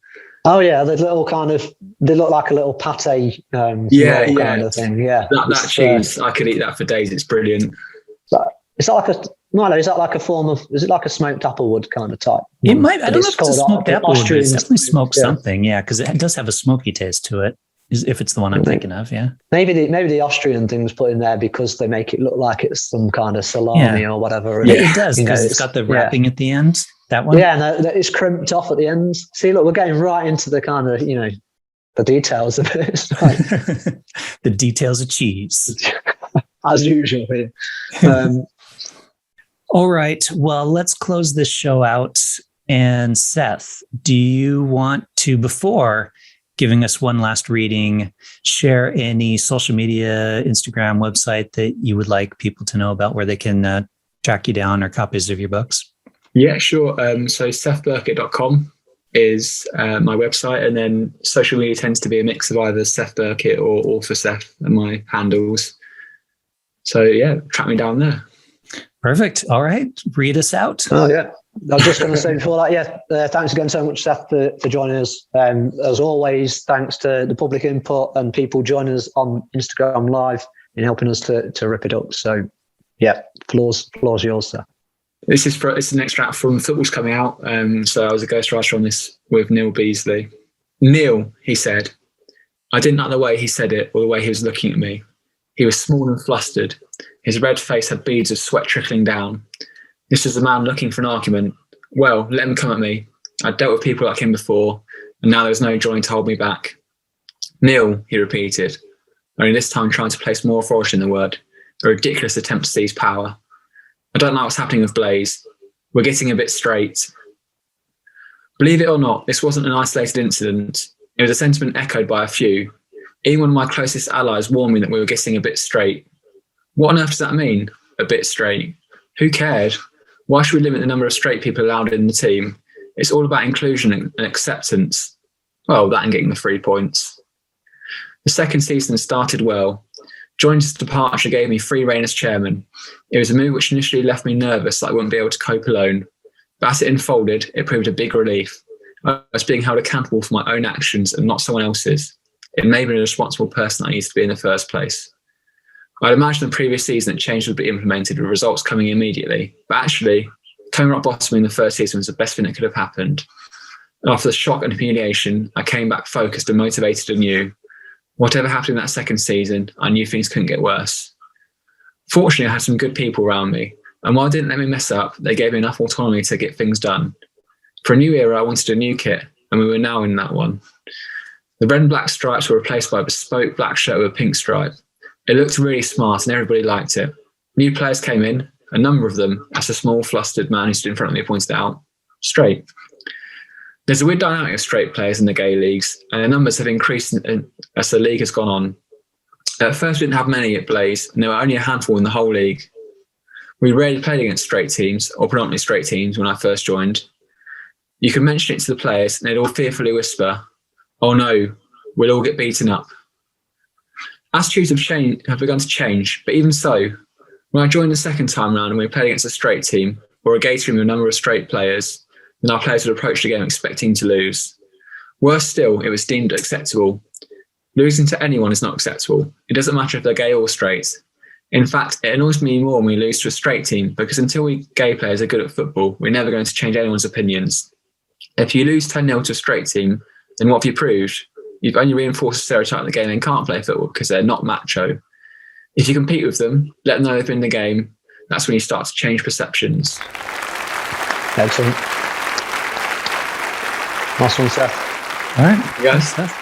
Oh yeah, they look like a little pate kind of thing. Yeah, that cheese, I could eat that for days. It's brilliant. Is that like a form of, is it like a smoked applewood kind of type? It might, I don't know if it's a smoked applewood, but it's definitely smoked something, because it does have a smoky taste to it. If it's the one I'm thinking of, maybe the Austrian thing's put in there because they make it look like it's some kind of salami or whatever. It does, because it's got the wrapping at the end. That one? Yeah, no, it's crimped off at the end. See, look, we're getting right into the kind of, the details of it. It's like, the details of cheese. as usual here. All right. Well, let's close this show out. And Seth, do you want to, before giving us one last reading, share any social media, Instagram, website that you would like people to know about where they can track you down or copies of your books? Yeah, sure. So sethburkett.com is my website, and then social media tends to be a mix of either Seth Burkett or Author Seth and my handles. So yeah, track me down there. Perfect. All right. Read us out. Oh, yeah. I was just going to say before that, thanks again so much, Seth, for joining us. As always, thanks to the public input and people joining us on Instagram Live in helping us to rip it up. So, yeah, floor's yours, sir. It's an extract from Football's Coming Out. So I was a ghostwriter on this with Neil Beasley. Neil, he said, I didn't like the way he said it or the way he was looking at me. He was small and flustered. His red face had beads of sweat trickling down. This was the man looking for an argument. Well, let him come at me. I'd dealt with people like him before, and now there was no joy to hold me back. Neil, he repeated, only this time trying to place more authority in the word, a ridiculous attempt to seize power. I don't know what's happening with Blaze. We're getting a bit straight. Believe it or not, this wasn't an isolated incident. It was a sentiment echoed by a few. Even one of my closest allies warned me that we were getting a bit straight. What on earth does that mean? A bit straight? Who cared? Why should we limit the number of straight people allowed in the team? It's all about inclusion and acceptance. Well, that and getting the 3 points. The second season started well. Joyner's departure gave me free rein as chairman. It was a move which initially left me nervous that I wouldn't be able to cope alone. But as it unfolded, it proved a big relief. I was being held accountable for my own actions and not someone else's. It made me the responsible person I needed to be in the first place. I'd imagined the previous season that change would be implemented with results coming immediately. But actually, coming rock bottom in the first season was the best thing that could have happened. After the shock and humiliation, I came back focused and motivated anew. Whatever happened in that second season, I knew things couldn't get worse. Fortunately, I had some good people around me, and while they didn't let me mess up, they gave me enough autonomy to get things done. For a new era, I wanted a new kit, and we were now in that one. The red and black stripes were replaced by a bespoke black shirt with a pink stripe. It looked really smart and everybody liked it. New players came in, a number of them, as a small, flustered man who stood in front of me pointed out, straight. There's a weird dynamic of straight players in the gay leagues, and the numbers have increased as the league has gone on. At first, we didn't have many at Blaze, and there were only a handful in the whole league. We rarely played against straight teams, or predominantly straight teams, when I first joined. You could mention it to the players, and they'd all fearfully whisper, oh no, we'll all get beaten up. Attitudes have begun to change, but even so, when I joined the second time round and we played against a straight team, or a gay team with a number of straight players, then our players would approach the game expecting to lose. Worse still, it was deemed acceptable. Losing to anyone is not acceptable. It doesn't matter if they're gay or straight. In fact, it annoys me more when we lose to a straight team, because until we gay players are good at football, we're never going to change anyone's opinions. If you lose 10-0 to a straight team, then what have you proved? You've only reinforced the stereotype that gay men can't play football because they're not macho. If you compete with them, let them know they've been in the game, that's when you start to change perceptions. Excellent. Nice one, Seth. All right. Yes. Seth.